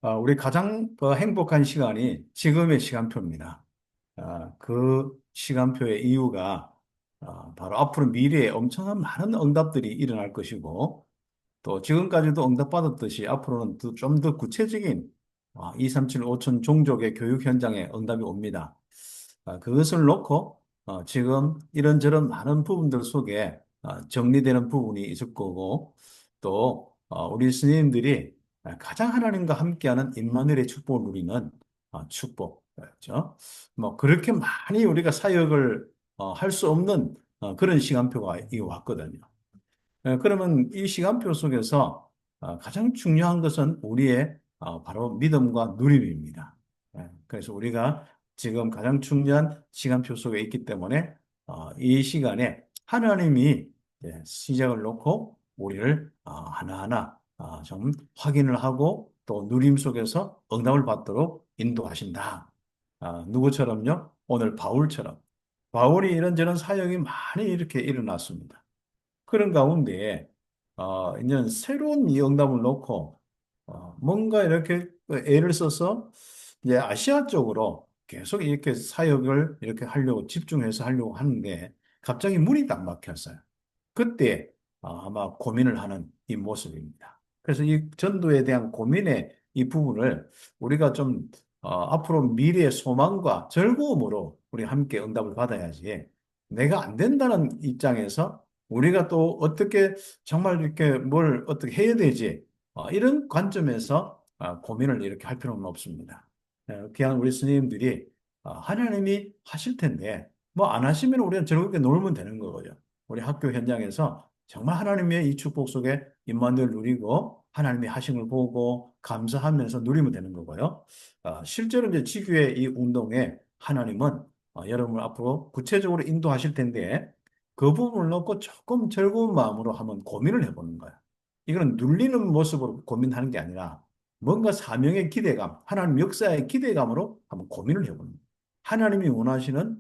우리 가장 행복한 시간이 지금의 시간표입니다. 그 시간표의 이유가 바로 앞으로 미래에 엄청난 많은 응답들이 일어날 것이고, 또 지금까지도 응답받았듯이 앞으로는 좀 더 구체적인 237 5천 종족의 교육 현장에 응답이 옵니다. 그것을 놓고 지금 이런저런 많은 부분들 속에 정리되는 부분이 있을 거고, 또 우리 스님들이 가장 하나님과 함께하는 임마누엘의 축복을 누리는 축복, 그렇죠? 뭐 그렇게 많이 우리가 사역을 할 수 없는 그런 시간표가 이 왔거든요. 그러면 이 시간표 속에서 가장 중요한 것은 우리의 바로 믿음과 누림입니다. 그래서 우리가 지금 가장 중요한 시간표 속에 있기 때문에 이 시간에 하나님이 시작을 놓고 우리를 하나하나 좀 확인을 하고 또 누림 속에서 응답을 받도록 인도하신다. 누구처럼요? 오늘 바울처럼. 바울이 이런저런 사역이 많이 이렇게 일어났습니다. 그런 가운데 이제 새로운 이 응답을 놓고 뭔가 이렇게 애를 써서 이제 아시아 쪽으로 계속 이렇게 사역을 이렇게 하려고 집중해서 하려고 하는데 갑자기 문이 딱 막혔어요. 그때 아마 고민을 하는 이 모습입니다. 그래서 이 전도에 대한 고민의 이 부분을 우리가 좀 앞으로 미래의 소망과 즐거움으로 우리 함께 응답을 받아야지 내가 안 된다는 입장에서 우리가 또 어떻게 정말 이렇게 뭘 어떻게 해야 되지? 이런 관점에서 고민을 이렇게 할 필요는 없습니다. 그냥 우리 스님들이 하나님이 하실 텐데 뭐 안 하시면 우리는 즐겁게 놀면 되는 거거든요. 우리 학교 현장에서 정말 하나님의 이 축복 속에 임마누엘 누리고 하나님의 하심을 보고 감사하면서 누리면 되는 거고요. 실제로 이제 지교의 이 운동에 하나님은 여러분을 앞으로 구체적으로 인도하실 텐데 그 부분을 놓고 조금 즐거운 마음으로 한번 고민을 해보는 거야. 이거는 눌리는 모습으로 고민하는 게 아니라 뭔가 사명의 기대감, 하나님 역사의 기대감으로 한번 고민을 해보는 거야. 하나님이 원하시는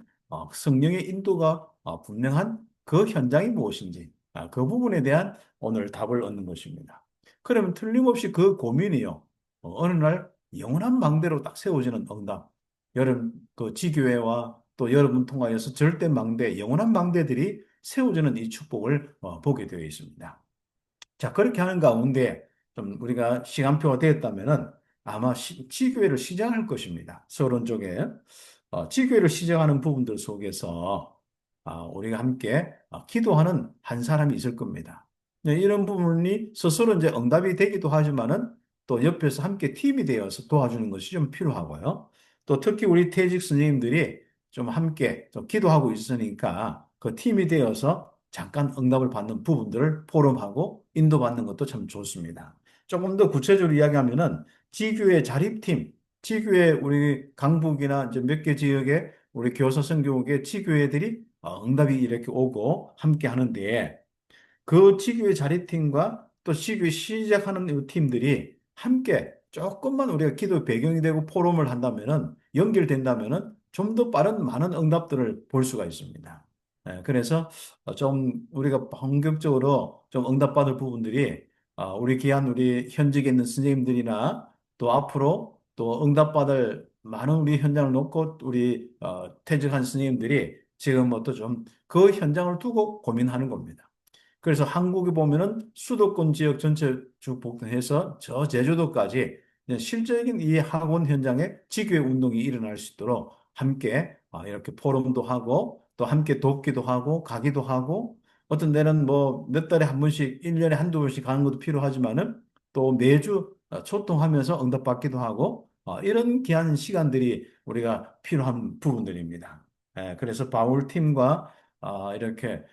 성령의 인도가 분명한 그 현장이 무엇인지 그 부분에 대한 오늘 답을 얻는 것입니다. 그러면 틀림없이 그 고민이요. 어느 날 영원한 망대로 딱 세워지는 응답. 여러분 그 지교회와 또 여러분 통하여서 절대 망대, 영원한 망대들이 세워지는 이 축복을 보게 되어 있습니다. 자, 그렇게 하는 가운데 좀 우리가 시간표가 되었다면은 아마 지교회를 시작할 것입니다. 서론 쪽에. 지교회를 시작하는 부분들 속에서 우리가 함께 기도하는 한 사람이 있을 겁니다. 네, 이런 부분이 스스로 이제 응답이 되기도 하지만은 또 옆에서 함께 팀이 되어서 도와주는 것이 좀 필요하고요. 또 특히 우리 퇴직 선생님들이 좀 함께 좀 기도하고 있으니까 그 팀이 되어서 잠깐 응답을 받는 부분들을 포럼하고 인도받는 것도 참 좋습니다. 조금 더 구체적으로 이야기하면은 지교회 자립팀, 지교회 우리 강북이나 이제 몇 개 지역에 우리 교사 선교국의 지교회들이 응답이 이렇게 오고 함께 하는데 그 지교회 자립팀과 또 지교회 시작하는 이 팀들이 함께 조금만 우리가 기도 배경이 되고 포럼을 한다면은 연결된다면은 좀 더 빠른 많은 응답들을 볼 수가 있습니다. 그래서 좀 우리가 본격적으로 좀 응답받을 부분들이 우리 귀한 우리 현직에 있는 선생님들이나 또 앞으로 또 응답받을 많은 우리 현장을 놓고 우리 퇴직한 선생님들이 지금 또 좀 그 현장을 두고 고민하는 겁니다. 그래서 한국에 보면은 수도권 지역 전체 쭉 복원해서 저 제주도까지 이제 실질적인 이 학원 현장에 지교회 운동이 일어날 수 있도록 함께 이렇게 포럼도 하고 또 함께 돕기도 하고 가기도 하고 어떤 데는 뭐 몇 달에 한 번씩 1년에 한두 번씩 가는 것도 필요하지만은 또 매주 초청하면서 응답받기도 하고 이런 귀한 시간들이 우리가 필요한 부분들입니다. 그래서 바울 팀과 이렇게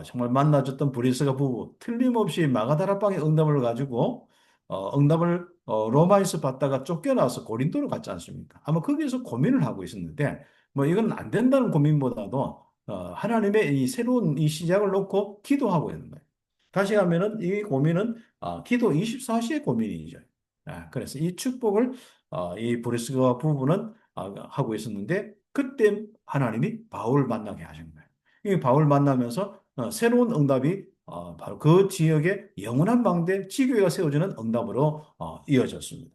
정말 만나줬던 브리스가 부부 틀림없이 마가다라방의 응답을 가지고 응답을 로마에서 받다가 쫓겨나서 고린도로 갔지 않습니까? 아마 거기에서 고민을 하고 있었는데 뭐 이건 안 된다는 고민보다도 하나님의 이 새로운 이 시작을 놓고 기도하고 있는 거예요. 다시 하면은 이 고민은 기도 24시의 고민이죠. 그래서 이 축복을 이 브리스가 부부는 하고 있었는데 그때 하나님이 바울을 만나게 하신 거예요. 이 바울 만나면서 새로운 응답이 바로 그 지역의 영원한 방대 지교회가 세워지는 응답으로 이어졌습니다.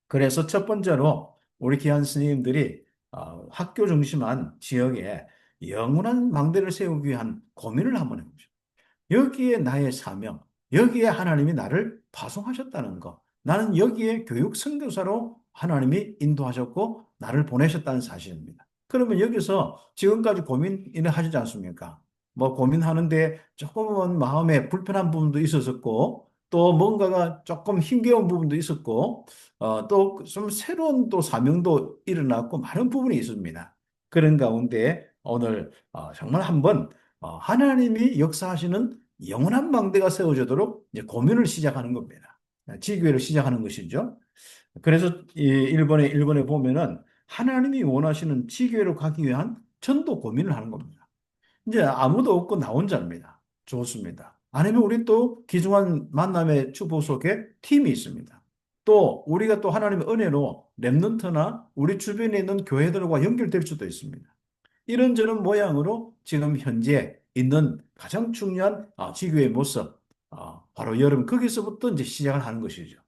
그래서 첫 번째로 우리 귀한 스님들이 학교 중심한 지역에 영원한 망대를 세우기 위한 고민을 한번 해보죠. 여기에 나의 사명, 여기에 하나님이 나를 파송하셨다는 거. 나는 여기에 교육 선교사로 하나님이 인도하셨고 나를 보내셨다는 사실입니다. 그러면 여기서 지금까지 고민을 하시지 않습니까? 뭐 고민하는데 조금은 마음에 불편한 부분도 있었었고 또 뭔가가 조금 힘겨운 부분도 있었고 또 좀 새로운 또 사명도 일어났고 많은 부분이 있습니다. 그런 가운데 오늘 정말 한번 하나님이 역사하시는 영원한 망대가 세워지도록 이제 고민을 시작하는 겁니다. 지교회를 시작하는 것이죠. 그래서 이 일본에 보면은 하나님이 원하시는 지교회로 가기 위한 전도 고민을 하는 겁니다. 이제 아무도 없고 나 혼자입니다. 좋습니다. 아니면 우리 또 귀중한 만남의 축복 속에 팀이 있습니다. 또 우리가 또 하나님의 은혜로 랩런트나 우리 주변에 있는 교회들과 연결될 수도 있습니다. 이런저런 모양으로 지금 현재 있는 가장 중요한 지교의 모습, 바로 여러분 거기서부터 이제 시작을 하는 것이죠.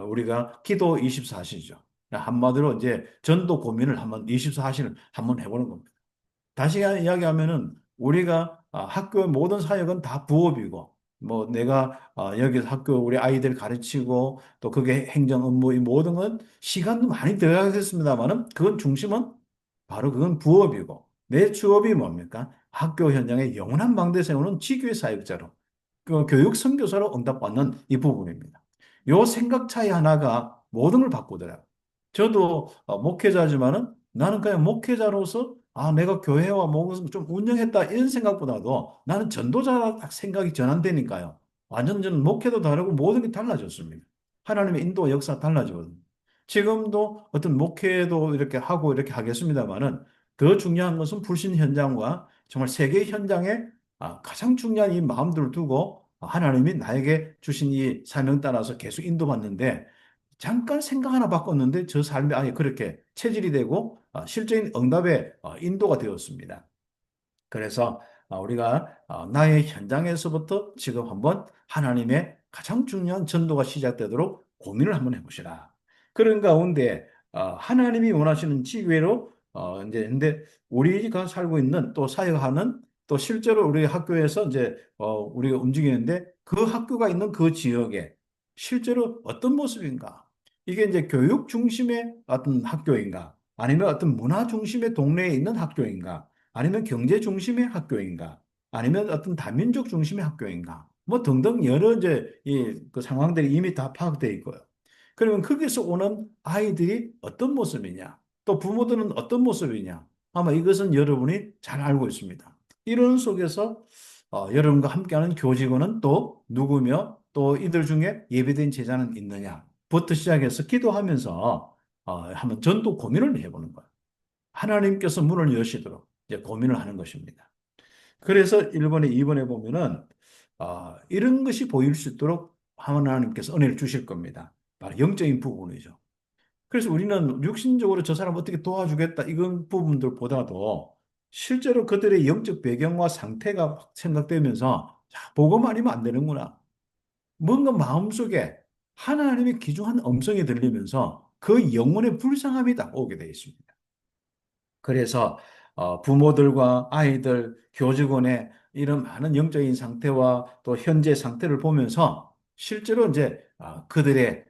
우리가 기도 24시죠. 한마디로 이제 전도 고민을 한번 24시를 한번 해보는 겁니다. 다시 이야기하면은 우리가 학교의 모든 사역은 다 부업이고 뭐 내가 여기서 학교 우리 아이들 가르치고 또 그게 행정 업무 이 모든 건 시간도 많이 들어가겠습니다만은 그건 중심은 바로 그건 부업이고 내 주업이 뭡니까? 학교 현장에 영원한 방대 세우는 지교의 사역자로 그 교육 선교사로 응답받는 이 부분입니다. 요 생각 차이 하나가 모든 걸 바꾸더라고요. 저도 목회자지만은 나는 그냥 목회자로서 내가 교회와 무엇을 좀 운영했다 이런 생각보다도 나는 전도자라 딱 생각이 전환되니까요. 완전 저는 목회도 다르고 모든 게 달라졌습니다. 하나님의 인도 역사 달라지거든요. 지금도 어떤 목회도 이렇게 하고 이렇게 하겠습니다만은 더 중요한 것은 불신 현장과 정말 세계 현장에 가장 중요한 이 마음들을 두고 하나님이 나에게 주신 이 사명 따라서 계속 인도받는데 잠깐 생각 하나 바꿨는데 저 삶이 아예 그렇게 체질이 되고 실제인 응답의 인도가 되었습니다. 그래서 우리가 나의 현장에서부터 지금 한번 하나님의 가장 중요한 전도가 시작되도록 고민을 한번 해보시라. 그런 가운데 하나님이 원하시는 지혜로 이제 근데 우리가 살고 있는 또 사역하는 또 실제로 우리 학교에서 이제 우리가 움직이는데 그 학교가 있는 그 지역에 실제로 어떤 모습인가? 이게 이제 교육 중심의 어떤 학교인가? 아니면 어떤 문화 중심의 동네에 있는 학교인가? 아니면 경제 중심의 학교인가? 아니면 어떤 다민족 중심의 학교인가? 뭐 등등 여러 이제 그 상황들이 이미 다 파악되어 있고요. 그러면 거기서 오는 아이들이 어떤 모습이냐? 또 부모들은 어떤 모습이냐? 아마 이것은 여러분이 잘 알고 있습니다. 이런 속에서 여러분과 함께하는 교직원은 또 누구며 또 이들 중에 예비된 제자는 있느냐? 부터 시작해서 기도하면서 한번 전도 고민을 해보는 거예요. 하나님께서 문을 여시도록 이제 고민을 하는 것입니다. 그래서 1번에 2번에 보면은 이런 것이 보일 수 있도록 하나님께서 은혜를 주실 겁니다. 바로 영적인 부분이죠. 그래서 우리는 육신적으로 저 사람 어떻게 도와주겠다 이런 부분들보다도 실제로 그들의 영적 배경과 상태가 생각되면서 보고만 아니면 안 되는구나. 뭔가 마음속에 하나님의 귀중한 음성이 들리면서 그 영혼의 불쌍함이 딱 오게 되어 있습니다. 그래서 부모들과 아이들, 교직원의 이런 많은 영적인 상태와 또 현재 상태를 보면서 실제로 이제 그들의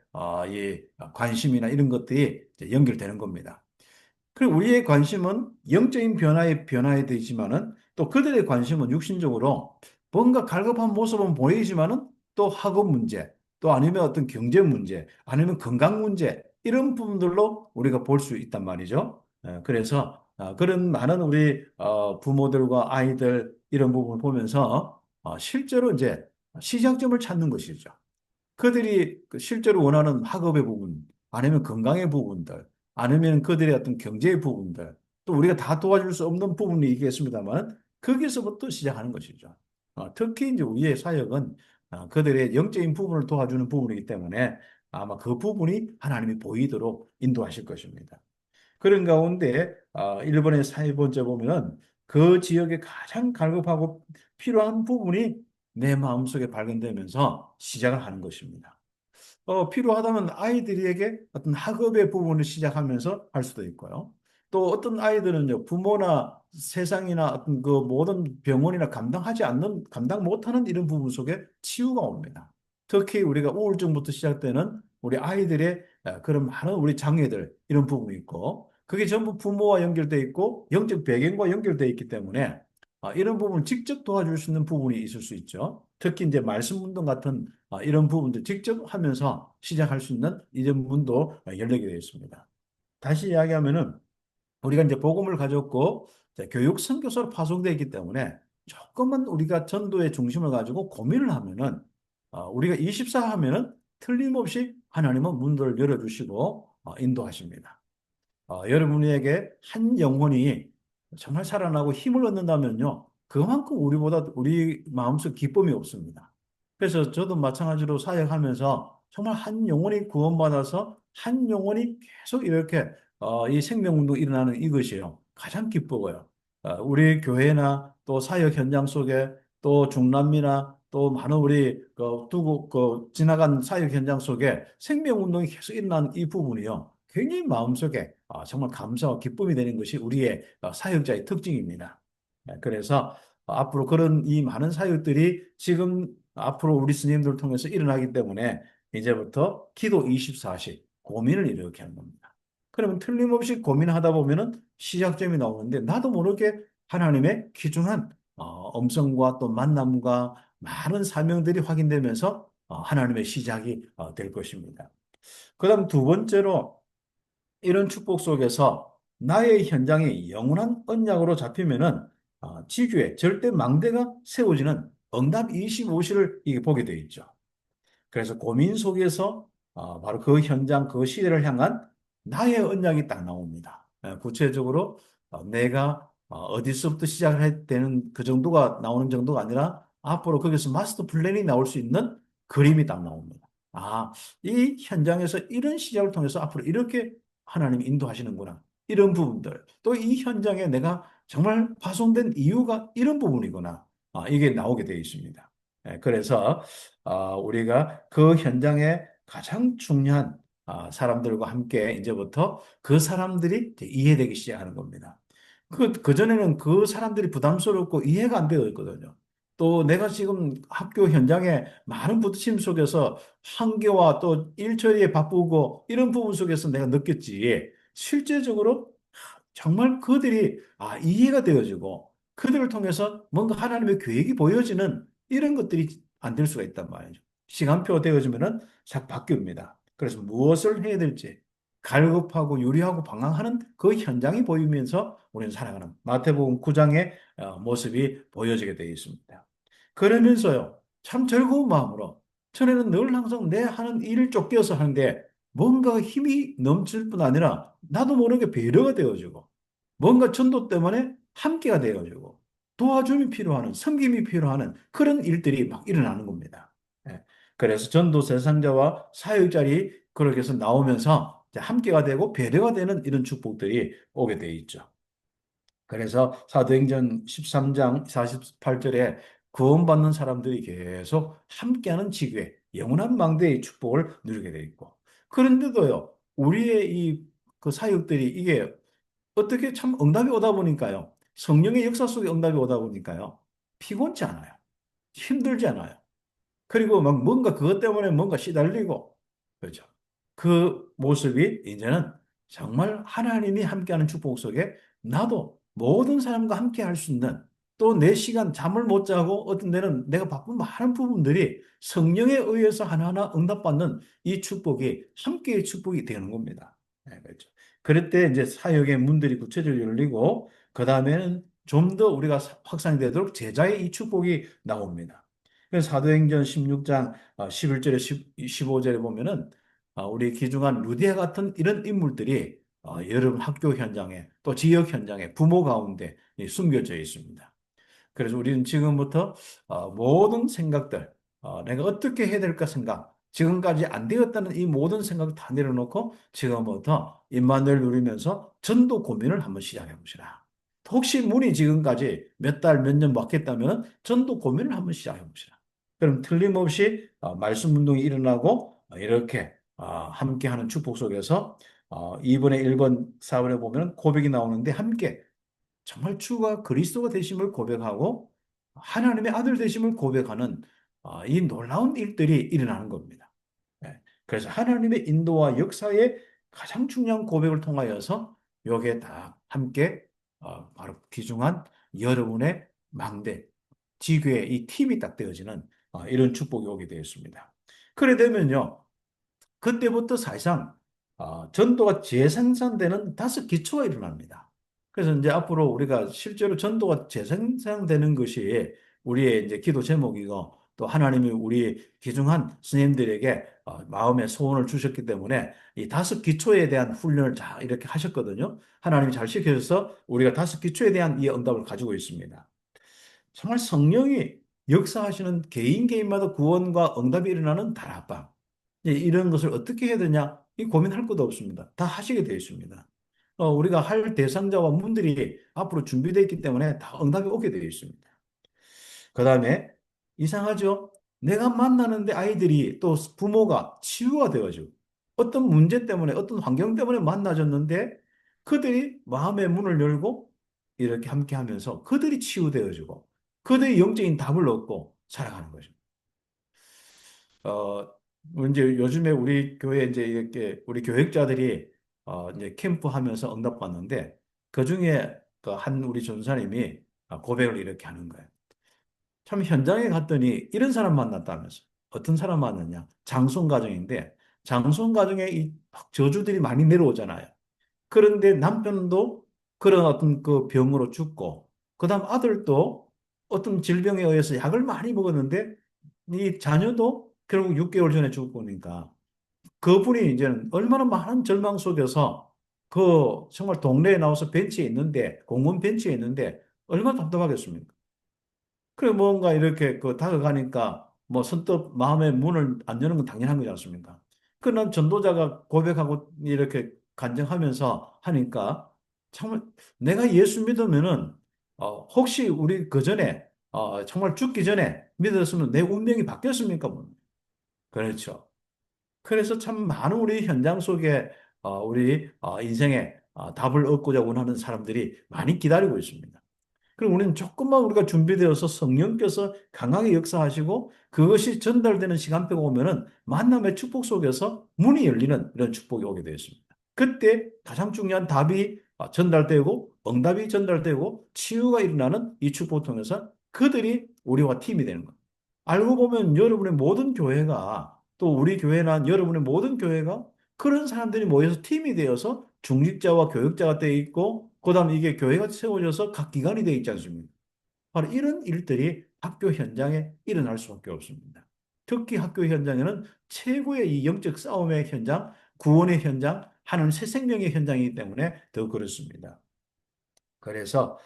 이 관심이나 이런 것들이 이제 연결되는 겁니다. 그리고 우리의 관심은 영적인 변화에 되지만은 또 그들의 관심은 육신적으로 뭔가 갈급한 모습은 보이지만은 또 학업 문제, 또 아니면 어떤 경제 문제, 아니면 건강 문제 이런 부분들로 우리가 볼 수 있단 말이죠. 그래서 그런 많은 우리 부모들과 아이들 이런 부분을 보면서 실제로 이제 시작점을 찾는 것이죠. 그들이 그 실제로 원하는 학업의 부분, 아니면 건강의 부분들, 아니면 그들의 어떤 경제의 부분들, 또 우리가 다 도와줄 수 없는 부분이 있겠습니다만, 거기서부터 시작하는 것이죠. 특히 이제 우리의 사역은 그들의 영적인 부분을 도와주는 부분이기 때문에 아마 그 부분이 하나님이 보이도록 인도하실 것입니다. 그런 가운데 1번의 4번째 보면은 그 지역에 가장 갈급하고 필요한 부분이 내 마음속에 발견되면서 시작을 하는 것입니다. 필요하다면 아이들에게 어떤 학업의 부분을 시작하면서 할 수도 있고요. 또 어떤 아이들은요, 부모나 세상이나 어떤 그 모든 병원이나 감당 못하는 이런 부분 속에 치유가 옵니다. 특히 우리가 우울증부터 시작되는 우리 아이들의 그런 많은 우리 장애들, 이런 부분이 있고, 그게 전부 부모와 연결돼 있고, 영적 배경과 연결돼 있기 때문에 이런 부분을 직접 도와줄 수 있는 부분이 있을 수 있죠. 특히 이제 말씀 운동 같은 이런 부분들 직접 하면서 시작할 수 있는 이런 문도 열리게 되어 있습니다. 다시 이야기하면은 우리가 이제 복음을 가졌고 이제 교육 선교사로 파송되어 있기 때문에 조금만 우리가 전도의 중심을 가지고 고민을 하면은 우리가 24 하면은 틀림없이 하나님은 문들을 열어주시고 인도하십니다. 여러분에게 한 영혼이 정말 살아나고 힘을 얻는다면요. 그만큼 우리 마음속 기쁨이 없습니다. 그래서 저도 마찬가지로 사역하면서 정말 한 영혼이 구원받아서 한 영혼이 계속 이렇게 이 생명운동 일어나는 이것이요. 가장 기쁘고요. 우리 교회나 또 사역 현장 속에 또 중남미나 또 많은 우리 지나간 사역 현장 속에 생명운동이 계속 일어나는 이 부분이요. 굉장히 마음속에 정말 감사와 기쁨이 되는 것이 우리의 사역자의 특징입니다. 그래서 앞으로 그런 이 많은 사역들이 지금 앞으로 우리 스님들 통해서 일어나기 때문에 이제부터 기도 24시 고민을 이렇게 하는 겁니다. 그러면 틀림없이 고민하다 보면은 시작점이 나오는데 나도 모르게 하나님의 귀중한 음성과 또 만남과 많은 사명들이 확인되면서 하나님의 시작이 될 것입니다. 그다음 두 번째로 이런 축복 속에서 나의 현장이 영원한 언약으로 잡히면은 지교에 절대 망대가 세워지는 응답 25시를 이게 보게 되어 있죠. 그래서 고민 속에서 바로 그 현장, 그 시대를 향한 나의 언약이 딱 나옵니다. 구체적으로 내가 어디서부터 시작을 해야 되는 그 정도가 나오는 정도가 아니라 앞으로 거기서 마스터 플랜이 나올 수 있는 그림이 딱 나옵니다. 이 현장에서 이런 시작을 통해서 앞으로 이렇게 하나님이 인도하시는구나. 이런 부분들. 또 이 현장에 내가 정말 파송된 이유가 이런 부분이구나. 이게 나오게 되어 있습니다. 그래서 우리가 그 현장에 가장 중요한 사람들과 함께 이제부터 그 사람들이 이제 이해되기 시작하는 겁니다. 그전에는 그 사람들이 부담스럽고 이해가 안 되어 있거든요. 또 내가 지금 학교 현장에 많은 부딪힘 속에서 한계와 또 일처리에 바쁘고 이런 부분 속에서 내가 느꼈지. 실제적으로 정말 그들이 이해가 되어지고 그들을 통해서 뭔가 하나님의 계획이 보여지는 이런 것들이 안 될 수가 있단 말이죠. 시간표 되어지면은 싹 바뀝니다. 그래서 무엇을 해야 될지 갈급하고 유리하고 방황하는 그 현장이 보이면서 우리는 살아가는 마태복음 9장의 모습이 보여지게 되어 있습니다. 그러면서요, 참 즐거운 마음으로 전에는 늘 항상 내 하는 일을 쫓겨서 하는데 뭔가 힘이 넘칠 뿐 아니라 나도 모르게 배려가 되어지고 뭔가 전도 때문에 함께가 되어지고 도와줌이 필요하는 섬김이 필요하는 그런 일들이 막 일어나는 겁니다. 예. 그래서 전도 대상자와 사역자리 그렇게 해서 나오면서 이제 함께가 되고 배려가 되는 이런 축복들이 오게 돼 있죠. 그래서 사도행전 13장 48절에 구원받는 사람들이 계속 함께하는 지교회, 영원한 망대의 축복을 누리게 돼 있고. 그런데도요, 우리의 그 사역들이 이게 어떻게 참 응답이 오다 보니까요. 성령의 역사 속에 응답이 오다 보니까요. 피곤치 않아요. 힘들지 않아요. 그리고 막 뭔가 그것 때문에 뭔가 시달리고, 그렇죠. 그 모습이 이제는 정말 하나님이 함께하는 축복 속에 나도 모든 사람과 함께 할 수 있는 또 내 시간 잠을 못 자고 어떤 데는 내가 바쁜 많은 부분들이 성령에 의해서 하나하나 응답받는 이 축복이 함께의 축복이 되는 겁니다. 네, 그렇죠. 그럴 때 이제 사역의 문들이 구체적으로 열리고 그 다음에는 좀 더 우리가 확산이 되도록 제자의 이 축복이 나옵니다. 그래서 사도행전 16장 11절에 15절에 보면은 우리 귀중한 루디아 같은 이런 인물들이 여러분 학교 현장에 또 지역 현장에 부모 가운데 숨겨져 있습니다. 그래서 우리는 지금부터 모든 생각들, 내가 어떻게 해야 될까 생각, 지금까지 안 되었다는 이 모든 생각 다 내려놓고 지금부터 임마누엘 누리면서 전도 고민을 한번 시작해 보시라. 혹시 문이 지금까지 몇 달, 몇 년 막혔다면 전도 고민을 한번 시작해 보시라. 그럼 틀림없이 말씀 운동이 일어나고 이렇게 함께하는 축복 속에서 이번에 1번, 4번에 보면 고백이 나오는데 함께 정말 주가 그리스도가 되심을 고백하고 하나님의 아들 되심을 고백하는 이 놀라운 일들이 일어나는 겁니다. 예. 그래서 하나님의 인도와 역사의 가장 중요한 고백을 통하여서 여기에 다 함께 바로 귀중한 여러분의 망대, 지교의 이 팀이 딱 되어지는 이런 축복이 오게 되었습니다. 그래 되면요. 그때부터 사실상 전도가 재생산되는 다섯 기초가 일어납니다. 그래서 이제 앞으로 우리가 실제로 전도가 재생산되는 것이 우리의 이제 기도 제목이고 또 하나님이 우리 귀중한 스님들에게 마음의 소원을 주셨기 때문에 이 다섯 기초에 대한 훈련을 잘 이렇게 하셨거든요. 하나님이 잘 시켜줘서 우리가 다섯 기초에 대한 이 응답을 가지고 있습니다. 정말 성령이 역사하시는 개인 개인마다 구원과 응답이 일어나는 다락방. 이런 것을 어떻게 해야 되냐? 이 고민할 것도 없습니다. 다 하시게 되어 있습니다. 우리가 할 대상자와 문들이 앞으로 준비되어 있기 때문에 다 응답이 오게 되어 있습니다. 그 다음에 이상하죠? 내가 만나는데 아이들이 또 부모가 치유가 되어지고 어떤 문제 때문에 어떤 환경 때문에 만나졌는데 그들이 마음의 문을 열고 이렇게 함께 하면서 그들이 치유되어지고 그들이 영적인 답을 얻고 살아가는 거죠. 어, 이제 요즘에 우리 교회 이제 이렇게 우리 교육자들이 이제 캠프 하면서 응답 받는데 그 중에 그 한 우리 전사님이 고백을 이렇게 하는 거예요. 참 현장에 갔더니 이런 사람 만났다면서. 어떤 사람 만났냐? 장손 가정인데 장손 가정에 이 저주들이 많이 내려오잖아요. 그런데 남편도 그런 어떤 그 병으로 죽고 그다음 아들도 어떤 질병에 의해서 약을 많이 먹었는데 이 자녀도 결국 6개월 전에 죽고 니까 그분이 이제는 얼마나 많은 절망 속에서 그 정말 동네에 나와서 벤치에 있는데 공원 벤치에 있는데 얼마나 답답하겠습니까? 그래 뭔가 이렇게 그 다가가니까 뭐 선뜻 마음의 문을 안 여는 건 당연한 거지 않습니까? 그난 전도자가 고백하고 이렇게 간증하면서 하니까 정말 내가 예수 믿으면은 혹시 우리 그 전에 정말 죽기 전에 믿었으면 내 운명이 바뀌었습니까? 뭐. 그렇죠. 그래서 참 많은 우리 현장 속에 우리 인생에 답을 얻고자 원하는 사람들이 많이 기다리고 있습니다. 그럼 우리는 조금만 우리가 준비되어서 성령께서 강하게 역사하시고 그것이 전달되는 시간표가 오면은 만남의 축복 속에서 문이 열리는 이런 축복이 오게 되었습니다. 그때 가장 중요한 답이 전달되고 응답이 전달되고 치유가 일어나는 이 축복을 통해서 그들이 우리와 팀이 되는 거예요. 알고 보면 여러분의 모든 교회가 또 우리 교회나 여러분의 모든 교회가 그런 사람들이 모여서 팀이 되어서 중직자와 교육자가 되어 있고 그다음에 이게 교회가 세워져서 각 기관이 되어 있지 않습니까? 바로 이런 일들이 학교 현장에 일어날 수밖에 없습니다. 특히 학교 현장에는 최고의 이 영적 싸움의 현장, 구원의 현장, 하나님 새 생명의 현장이기 때문에 더 그렇습니다. 그래서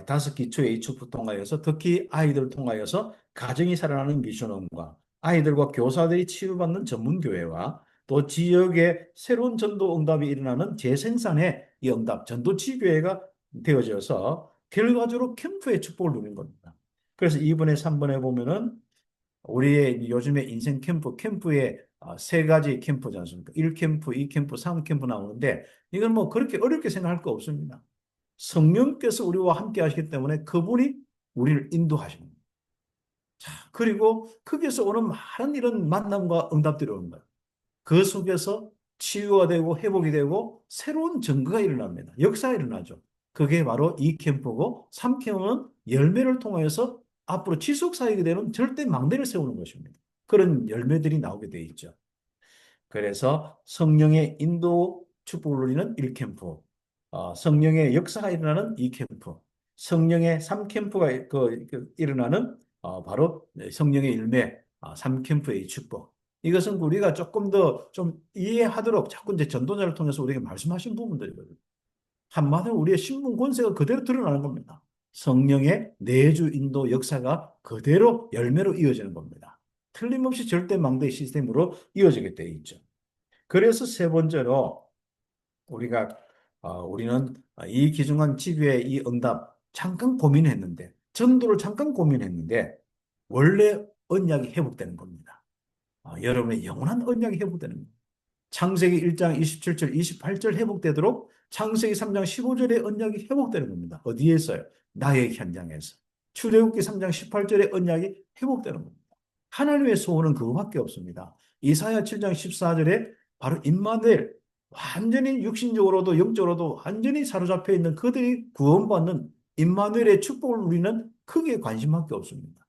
다섯 기초의 이축부 통하여서 특히 아이들을 통하여서 가정이 살아나는 미션홈과 아이들과 교사들이 치유받는 전문교회와 또 지역의 새로운 전도 응답이 일어나는 재생산의 이 응답, 전도치교회가 되어져서 결과적으로 캠프의 축복을 누리는 겁니다. 그래서 2번에 3번에 보면은 우리의 요즘의 인생 캠프에 세 가지 캠프지 않습니까? 1캠프, 2캠프, 3캠프 나오는데 이건 뭐 그렇게 어렵게 생각할 거 없습니다. 성령께서 우리와 함께 하시기 때문에 그분이 우리를 인도하시는 거예요. 그리고 거기서 오는 많은 이런 만남과 응답들이 오는 거예요. 그 속에서 치유가 되고 회복이 되고 새로운 증거가 일어납니다. 역사가 일어나죠. 그게 바로 이 캠프고 3캠프는 열매를 통해서 앞으로 지속 사역이 되는 절대 망대를 세우는 것입니다. 그런 열매들이 나오게 돼 있죠. 그래서 성령의 인도 축복을 누리는 1캠프, 성령의 역사가 일어나는 2캠프, 성령의 3캠프가 일어나는 바로 성령의 일매 3캠프의 축복. 이것은 우리가 조금 더 좀 이해하도록 자꾸 이제 전도자를 통해서 우리에게 말씀하신 부분들이거든요. 한마디로 우리의 신분 권세가 그대로 드러나는 겁니다. 성령의 내주 인도 역사가 그대로 열매로 이어지는 겁니다. 틀림없이 절대 망대 시스템으로 이어지게 돼 있죠. 그래서 세 번째로 우리가 우리는 이 귀중한 지교의 이 응답 잠깐 고민했는데 전도를 잠깐 고민했는데 원래 언약이 회복되는 겁니다. 여러분의 영원한 언약이 회복되는 거예요. 창세기 1장 27절, 28절 회복되도록 창세기 3장 15절의 언약이 회복되는 겁니다. 어디에서요? 나의 현장에서. 출애굽기 3장 18절의 언약이 회복되는 겁니다. 하나님의 소원은 그거밖에 없습니다. 이사야 7장 14절에 바로 임마누엘, 완전히 육신적으로도 영적으로도 완전히 사로잡혀 있는 그들이 구원받는 임마누엘의 축복을 누리는 크게 관심밖에 없습니다.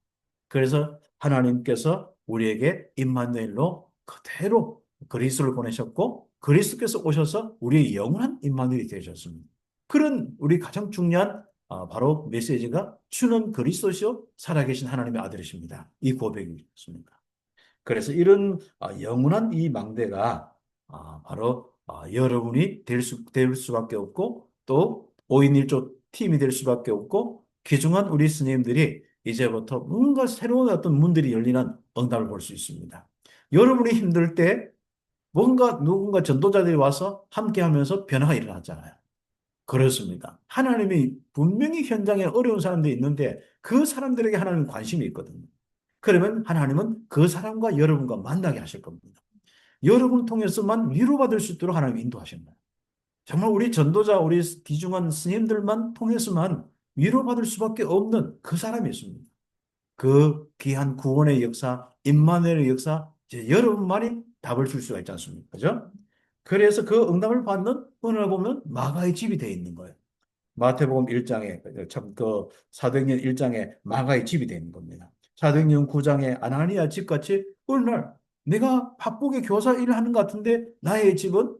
그래서 하나님께서 우리에게 임마누엘로 그대로 그리스도를 보내셨고 그리스도께서 오셔서 우리의 영원한 임마누엘이 되셨습니다. 그런 우리 가장 중요한 바로 메시지가 주는 그리스도시요 살아계신 하나님의 아들이십니다. 이 고백이 있습니다. 그래서 이런 영원한 이 망대가 바로 여러분이 될 수밖에 없고 또 5인 1조 팀이 될 수밖에 없고 귀중한 우리 스님들이 이제부터 뭔가 새로운 어떤 문들이 열리는 응답을 볼 수 있습니다. 여러분이 힘들 때 뭔가 누군가 전도자들이 와서 함께 하면서 변화가 일어났잖아요. 그렇습니다. 하나님이 분명히 현장에 어려운 사람들이 있는데 그 사람들에게 하나님은 관심이 있거든요. 그러면 하나님은 그 사람과 여러분과 만나게 하실 겁니다. 여러분 통해서만 위로받을 수 있도록 하나님이 인도하신 거예요. 정말 우리 전도자, 우리 귀중한 스님들만 통해서만 위로받을 수밖에 없는 그 사람이 있습니다. 그 귀한 구원의 역사, 임마누엘의 역사, 이제 여러분만이 답을 줄 수가 있지 않습니까? 그죠? 그래서 그 응답을 받는 오늘 보면 마가의 집이 되어 있는 거예요. 마태복음 1장에 참그 사도행전 1장에 마가의 집이 되는 겁니다. 사도행전 9장에 아나니아 집같이 어느 날 내가 바쁘게 교사 일을 하는 것 같은데 나의 집은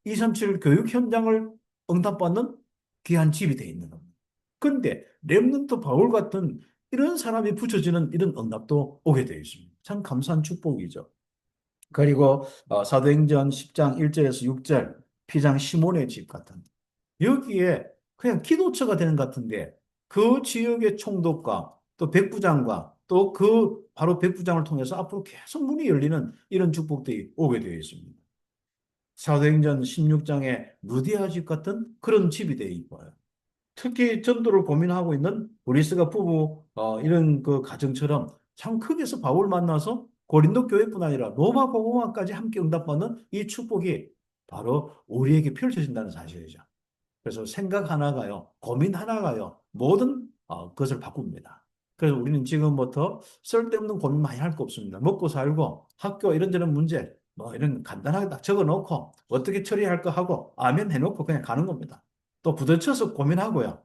237 교육 현장을 응답받는 귀한 집이 되어 있는 겁니다. 근데 렘넌트 바울 같은 이런 사람이 붙여지는 이런 응답도 오게 되어 있습니다. 참 감사한 축복이죠. 그리고 사도행전 10장 1절에서 6절 피장 시몬의 집 같은 여기에 그냥 기도처가 되는 것 같은데 그 지역의 총독과 또 백부장과 또 그 바로 백부장을 통해서 앞으로 계속 문이 열리는 이런 축복들이 오게 되어 있습니다. 사도행전 16장에 루디아 집 같은 그런 집이 되어 있고요. 특히 전도를 고민하고 있는 브리스가 부부 이런 그 가정처럼 참 크게서 바울 만나서 고린도 교회뿐 아니라 로마 복음화까지 함께 응답받는 이 축복이 바로 우리에게 펼쳐진다는 사실이죠. 그래서 생각 하나가요, 고민 하나가요, 모든 것을 바꿉니다. 그래서 우리는 지금부터 쓸데없는 고민 많이 할 거 없습니다. 먹고 살고 학교 이런저런 문제 뭐 이런 간단하게 딱 적어 놓고 어떻게 처리할 거 하고 아멘 해놓고 그냥 가는 겁니다. 또 부딪혀서 고민하고요.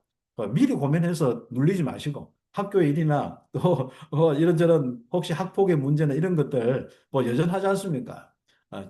미리 고민해서 눌리지 마시고 학교 일이나 또 이런저런 혹시 학폭의 문제나 이런 것들 뭐 여전하지 않습니까?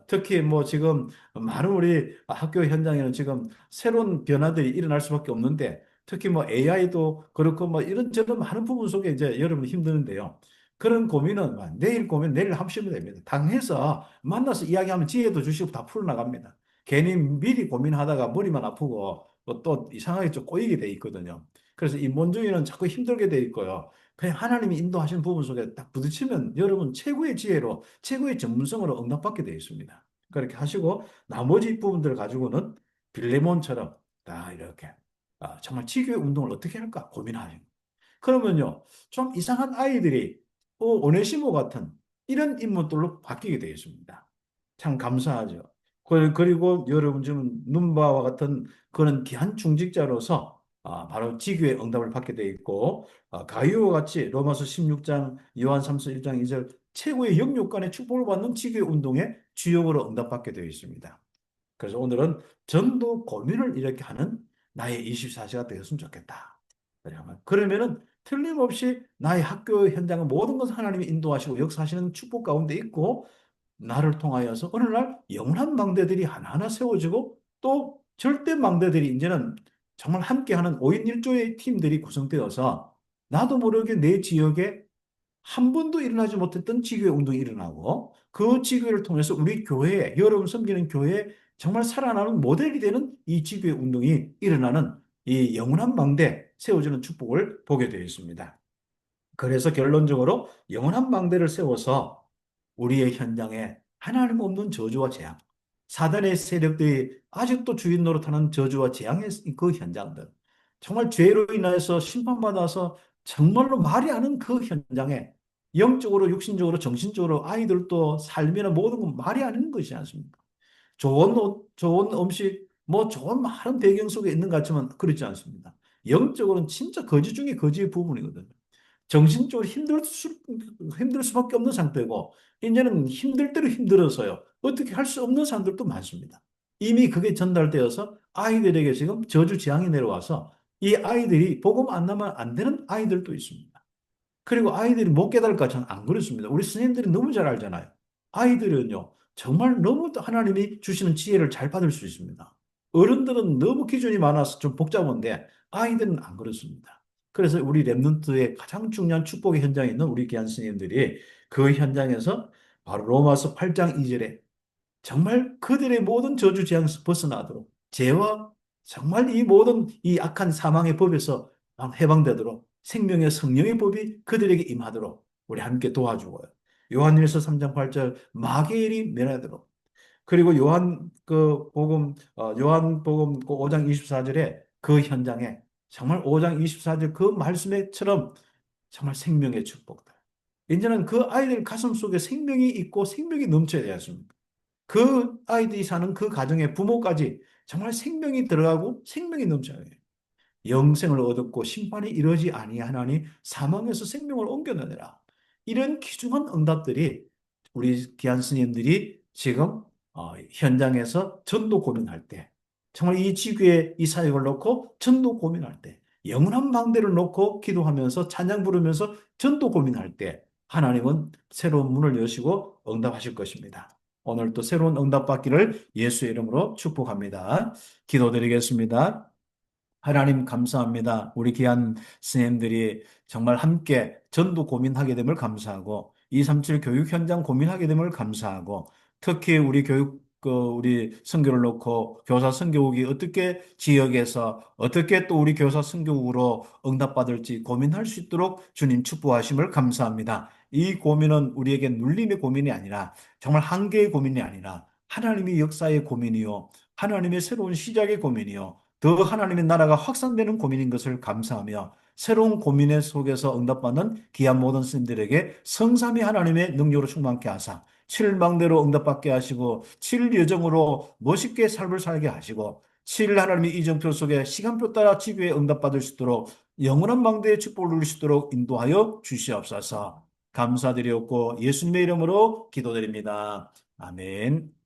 특히 뭐 지금 많은 우리 학교 현장에는 지금 새로운 변화들이 일어날 수밖에 없는데 특히 뭐 AI도 그렇고 뭐 이런저런 많은 부분 속에 이제 여러분 힘드는데요. 그런 고민은 내일 고민 내일 하시면 됩니다. 당해서 만나서 이야기하면 지혜도 주시고 다 풀어나갑니다. 괜히 미리 고민하다가 머리만 아프고 또 이상하게 좀 꼬이게 돼 있거든요. 그래서 이 원중이는 자꾸 힘들게 돼 있고요. 그냥 하나님이 인도하신 부분 속에 딱 부딪히면 여러분 최고의 지혜로 최고의 전문성으로 응답받게 되어 있습니다. 그렇게 하시고 나머지 부분들 가지고는 빌레몬처럼 다 이렇게 정말 지교의 운동을 어떻게 할까 고민하시고 그러면요 좀 이상한 아이들이 오네시모 같은 이런 인물들로 바뀌게 되어 있습니다. 참 감사하죠. 그리고 여러분 지금 눈바와 같은 그런 귀한 중직자로서 바로 지교의 응답을 받게 되어 있고 가이오와 같이 로마서 16장, 요한 3서 1장 2절 최고의 영육간의 축복을 받는 지교의 운동의 주역으로 응답받게 되어 있습니다. 그래서 오늘은 전도 고민을 이렇게 하는 나의 24시가 되었으면 좋겠다. 그러면은 틀림없이 나의 학교 현장은 모든 것을 하나님이 인도하시고 역사하시는 축복 가운데 있고 나를 통하여서 어느 날 영원한 망대들이 하나하나 세워지고 또 절대 망대들이 이제는 정말 함께하는 5인 1조의 팀들이 구성되어서 나도 모르게 내 지역에 한 번도 일어나지 못했던 지교회 운동이 일어나고 그 지교회를 통해서 우리 교회에 여러분 섬기는 교회에 정말 살아나는 모델이 되는 이 지교회 운동이 일어나는 이 영원한 망대 세워지는 축복을 보게 되어 있습니다. 그래서 결론적으로 영원한 망대를 세워서 우리의 현장에 하나님 없는 저주와 재앙, 사단의 세력들이 아직도 주인 노릇하는 저주와 재앙의 그 현장들, 정말 죄로 인하여서 심판받아서 정말로 말이 안 하는 그 현장에 영적으로, 육신적으로, 정신적으로 아이들도 삶이나 모든 건 말이 아닌 것이지 않습니까? 좋은 옷, 좋은 음식, 뭐 좋은 많은 배경 속에 있는 것 같지만 그렇지 않습니다. 영적으로는 진짜 거지 중에 거지의 부분이거든요. 정신적으로 힘들 수밖에 없는 상태고, 이제는 힘들 대로 힘들어서요. 어떻게 할 수 없는 사람들도 많습니다. 이미 그게 전달되어서 아이들에게 지금 저주재앙이 내려와서 이 아이들이 복음 안 나면 안 되는 아이들도 있습니다. 그리고 아이들이 못 깨달을까? 저는 안 그렇습니다. 우리 선생님들이 너무 잘 알잖아요. 아이들은요, 정말 너무 하나님이 주시는 지혜를 잘 받을 수 있습니다. 어른들은 너무 기준이 많아서 좀 복잡한데, 아이들은 안 그렇습니다. 그래서 우리 랩런트의 가장 중요한 축복의 현장에 있는 우리 귀한 스님들이 그 현장에서 바로 로마서 8장 2절에 정말 그들의 모든 저주 재앙에서 벗어나도록 죄와 정말 이 모든 이 악한 사망의 법에서 해방되도록 생명의 성령의 법이 그들에게 임하도록 우리 함께 도와주고요. 요한일서 3장 8절 마귀엘이 멸하도록, 그리고 요한 복음 그 5장 24절에 그 현장에 정말 5장 24절 그 말씀에처럼 정말 생명의 축복들. 이제는 그 아이들 가슴 속에 생명이 있고 생명이 넘쳐야 되었습니다. 그 아이들이 사는 그 가정의 부모까지 정말 생명이 들어가고 생명이 넘쳐야 해요. 영생을 얻었고 심판이 이르지 아니하나니 사망에서 생명을 옮겨내라. 이런 귀중한 응답들이 우리 귀한 스님들이 지금 현장에서 전도 고민할 때, 정말 이 지구에 이 사역을 놓고 전도 고민할 때, 영원한 망대를 놓고 기도하면서 찬양 부르면서 전도 고민할 때 하나님은 새로운 문을 여시고 응답하실 것입니다. 오늘 또 새로운 응답 받기를 예수의 이름으로 축복합니다. 기도드리겠습니다. 하나님 감사합니다. 우리 귀한 스님들이 정말 함께 전도 고민하게 됨을 감사하고 237 교육 현장 고민하게 됨을 감사하고 특히 우리 우리 선교를 놓고 교사 선교국이 어떻게 지역에서 어떻게 또 우리 교사 선교국으로 응답받을지 고민할 수 있도록 주님 축복하심을 감사합니다. 이 고민은 우리에게 눌림의 고민이 아니라 정말 한계의 고민이 아니라 하나님의 역사의 고민이요. 하나님의 새로운 시작의 고민이요. 더 하나님의 나라가 확산되는 고민인 것을 감사하며 새로운 고민의 속에서 응답받는 귀한 모든 스님들에게 성삼위 하나님의 능력으로 충만케 하사 칠망대로 응답받게 하시고 칠 여정으로 멋있게 삶을 살게 하시고 칠 하나님의 이정표 속에 시간표 따라 지구에 응답받을 수 있도록 영원한 망대의 축복을 누릴 수 있도록 인도하여 주시옵소서. 감사드리옵고 예수님의 이름으로 기도드립니다. 아멘.